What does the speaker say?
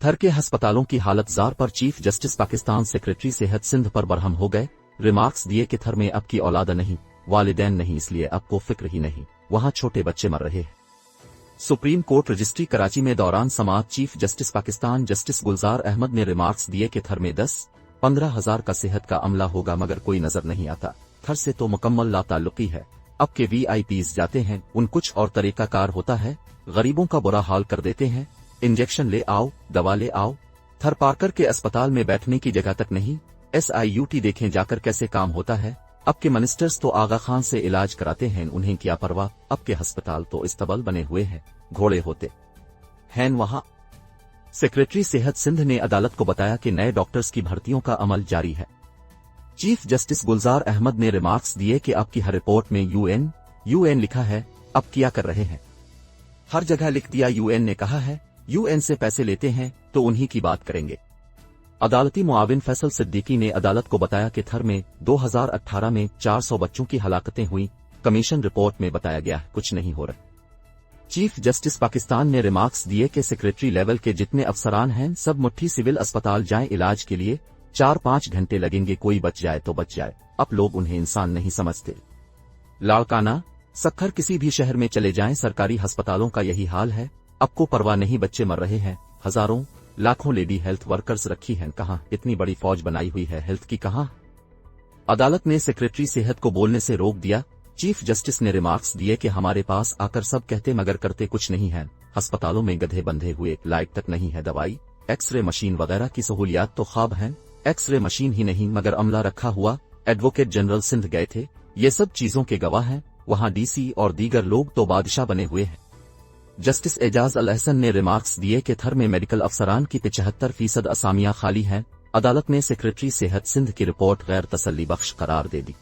تھر کے ہسپتالوں کی حالت زار پر چیف جسٹس پاکستان سیکریٹری صحت سندھ پر برہم ہو گئے، ریمارکس دیے کہ تھر میں اب کی اولاد نہیں، والدین نہیں، اس لیے اب کو فکر ہی نہیں، وہاں چھوٹے بچے مر رہے ہیں۔ سپریم کورٹ رجسٹری کراچی میں دوران سماعت chief justice Pakistan justice Gulzar Ahmed نے ریمارکس دیے کہ تھر میں 10-15 ہزار کا صحت کا عملہ ہوگا مگر کوئی نظر نہیں آتا، تھر سے تو مکمل لا تعلقی ہے، اب کے وی آئی پیز جاتے ہیں ان کچھ اور طریقہ کار ہوتا ہے، غریبوں کا برا حال کر دیتے ہیں، انجیکشن لے آؤ، دوا لے آؤ، تھر پارکر کے اسپتال میں بیٹھنے کی جگہ تک نہیں، SIUT دیکھیں جا کر کیسے کام ہوتا ہے، اب کے منسٹرز تو آغا خان سے علاج کراتے ہیں، انہیں کیا پرواہ، اب کے ہسپتال تو استبل بنے ہوئے ہیں، گھوڑے ہوتے ہیں وہاں۔ سیکریٹری صحت سندھ نے عدالت کو بتایا کہ نئے ڈاکٹرز کی بھرتیوں کا عمل جاری ہے۔ چیف جسٹس گلزار احمد نے ریمارکس دیے کہ اب کی ہر رپورٹ میں UN لکھا ہے، اب کیا کر رہے ہیں، ہر جگہ لکھ دیا، UN نے کہا ہے، UN سے پیسے لیتے ہیں تو انہی کی بات کریں گے۔ عدالتی معاون فیصل صدیقی نے عدالت کو بتایا کہ تھر میں 2018 میں 400 بچوں کی ہلاکتیں ہوئیں، کمیشن رپورٹ میں بتایا گیا کچھ نہیں ہو رہا۔ چیف جسٹس پاکستان نے ریمارکس دیے کہ سیکریٹری لیول کے جتنے افسران ہیں سب مٹھی سول اسپتال جائیں، علاج کے لیے 4-5 گھنٹے لگیں گے، کوئی بچ جائے تو بچ جائے، اب لوگ انہیں انسان نہیں سمجھتے۔ لاڑکانہ سکھر کسی بھی شہر میں چلے جائیں، سرکاری ہسپتالوں کا یہی حال ہے، اب کو پرواہ نہیں، بچے مر رہے ہیں، ہزاروں لاکھوں لیڈی ہیلتھ ورکرز رکھی ہیں، کہاں اتنی بڑی فوج بنائی ہوئی ہے ہیلتھ کی، کہاں؟ عدالت نے سیکریٹری صحت کو بولنے سے روک دیا۔ چیف جسٹس نے ریمارکس دیے کہ ہمارے پاس آ کر سب کہتے مگر کرتے کچھ نہیں ہے، ہسپتالوں میں گدھے بندھے ہوئے، لائٹ تک نہیں ہے، دوائی ایکس رے مشین وغیرہ کی سہولیات تو خواب ہیں، ایکس رے مشین ہی نہیں مگر عملہ رکھا ہوا، ایڈوکیٹ جنرل سندھ گئے تھے، یہ سب چیزوں کے گواہ ہیں، وہاں DC اور دیگر لوگ تو بادشاہ بنے ہوئے ہیں۔ جسٹس اعجاز الحسن نے ریمارکس دیے کہ تھر میں میڈیکل افسران کی 75% اسامیاں خالی ہیں، عدالت نے سیکریٹری صحت سندھ کی رپورٹ غیر تسلی بخش قرار دے دی۔